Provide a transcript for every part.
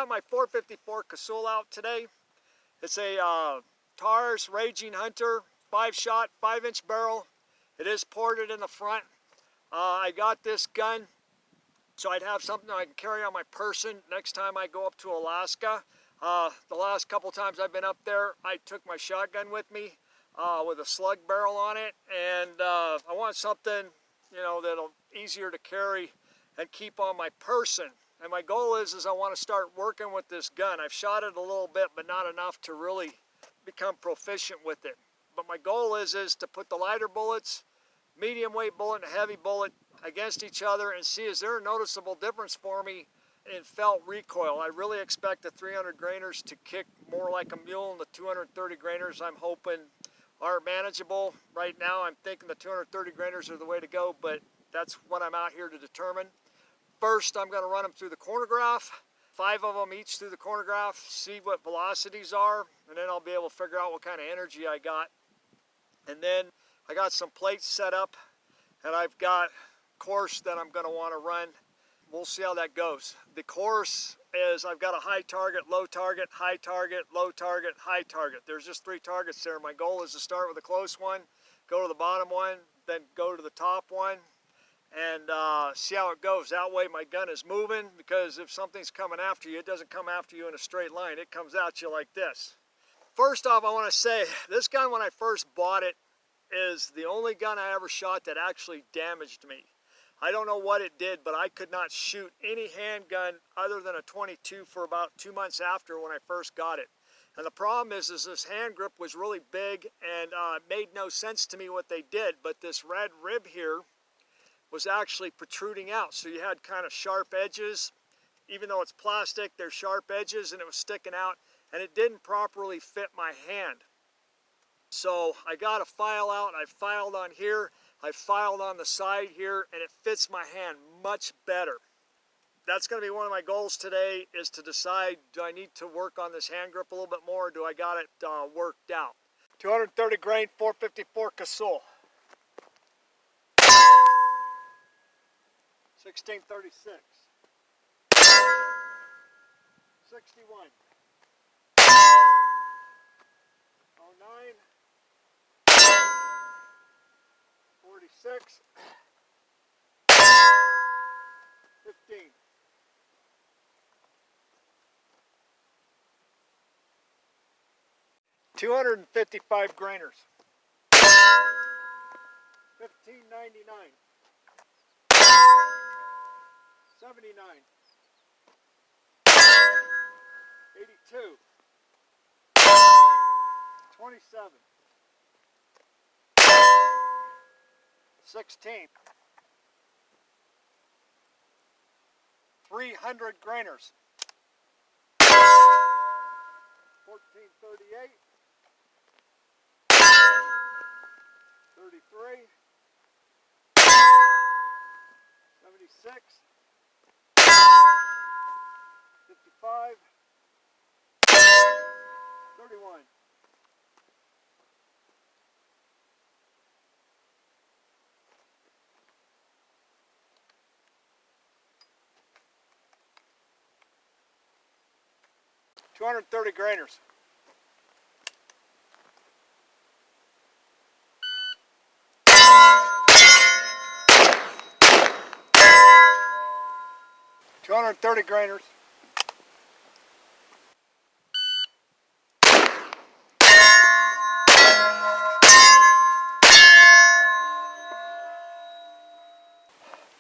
got my 454 Casull out today. It's a Taurus Raging Hunter, 5-shot, 5-inch barrel. It is ported in the front. I got this gun so I'd have something I can carry on my person next time I go up to Alaska. The last couple times I've been up there, I took my shotgun with me with a slug barrel on it, and I want something, you know, that'll easier to carry and keep on my person. And my goal is I want to start working with this gun. I've shot it a little bit, but not enough to really become proficient with it. But my goal is to put the lighter bullets, medium weight bullet and a heavy bullet against each other and see, is there a noticeable difference for me in felt recoil. I really expect the 300 grainers to kick more like a mule, and the 230 grainers I'm hoping are manageable. Right now I'm thinking the 230 grainers are the way to go, but that's what I'm out here to determine. First, I'm going to run them through the chronograph, 5 of them each through the chronograph, see what velocities are, and then I'll be able to figure out what kind of energy I got. And then I got some plates set up, and I've got course that I'm going to want to run. We'll see how that goes. The course is I've got a high target, low target, high target, low target, high target. There's just 3 targets there. My goal is to start with a close one, go to the bottom one, then go to the top one, and see how it goes. That way my gun is moving, because if something's coming after you, it doesn't come after you in a straight line. It comes at you like this. First off, I want to say, this gun, when I first bought it, is the only gun I ever shot that actually damaged me. I don't know what it did, but I could not shoot any handgun other than a 22 for about 2 months after when I first got it. And the problem is this hand grip was really big, and it made no sense to me what they did, but this red rib here was actually protruding out. So you had kind of sharp edges. Even though it's plastic, there's sharp edges, and it was sticking out, and it didn't properly fit my hand. So I got a file out, I filed on here, I filed on the side here, and it fits my hand much better. That's going to be one of my goals today, is to decide, do I need to work on this hand grip a little bit more, or do I got it worked out? 230 grain 454 Casull. 1636. 61. 09. 46. 15. 255 grainers. 1599. 79. 82. 27. 16. 300 grainers. 1438. 33. 76. 55. 31. 230 grainers. $230 grainers.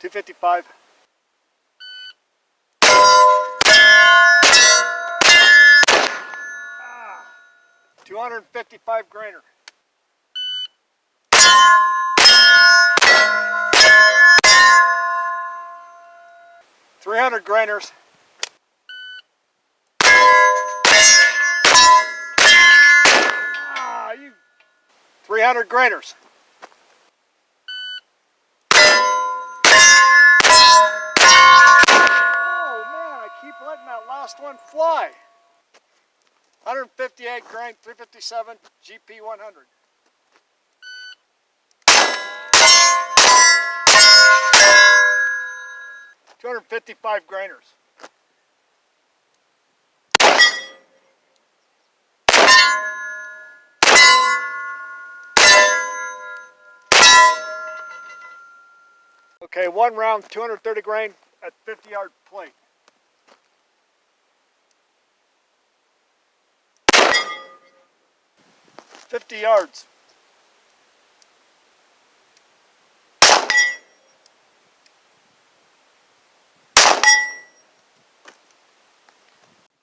255. 255 grainer. 300 grainers. 300 grainers. Oh man, I keep letting that last one fly. 158 grain, 357 GP 100. 255 grainers. Okay, 1 round, 230 grain at 50-yard plate. $50.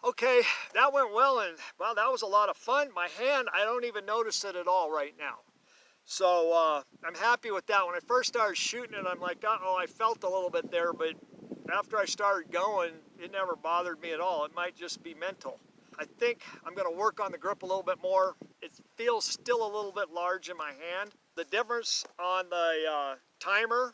Okay, that went well, and well, that was a lot of fun. My hand, I don't even notice it at all right now. So I'm happy with that. When I first started shooting it, I'm like, uh-oh, I felt a little bit there, but after I started going, it never bothered me at all. It might just be mental. I think I'm going to work on the grip a little bit more. It feels still a little bit large in my hand. The difference on the timer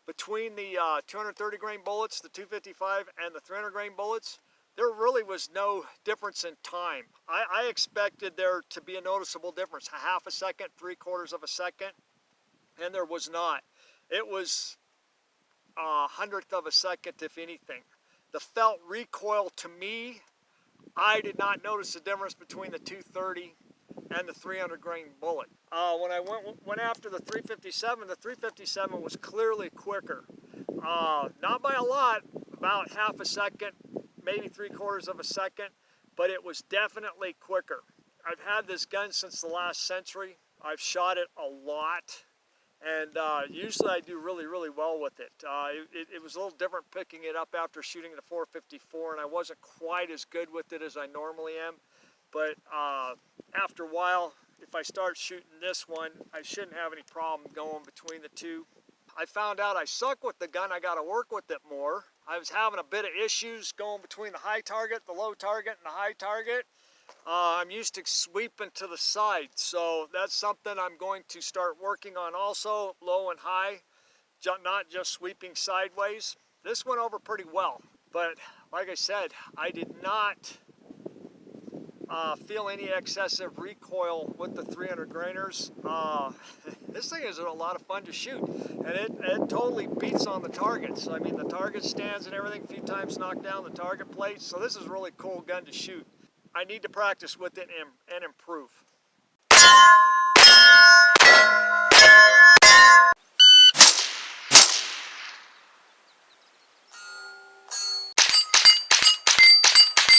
between the 230 grain bullets, the 255, and the 300 grain bullets, there really was no difference in time. I expected there to be a noticeable difference, a half a second, 3/4 of a second, and there was not. It was a hundredth of a second, if anything. The felt recoil, to me, I did not notice the difference between the 230 and the 300 grain bullet. When I went after the 357 was clearly quicker. Not by a lot, about half a second, maybe 3/4 of a second, but it was definitely quicker. I've had this gun since the last century. I've shot it a lot, and usually I do really, really well with it. It was a little different picking it up after shooting the 454, and I wasn't quite as good with it as I normally am. But after a while, if I start shooting this one, I shouldn't have any problem going between the two. I found out I suck with the gun. I got to work with it more. I was having a bit of issues going between the high target, the low target, and the high target. I'm used to sweeping to the side, so that's something I'm going to start working on also, low and high, not just sweeping sideways. This went over pretty well, but like I said, I did not feel any excessive recoil with the 300 grainers. This thing is a lot of fun to shoot, and it totally beats on the targets. I mean, the target stands and everything, a few times knocked down the target plates, so this is a really cool gun to shoot. I need to practice with it and improve.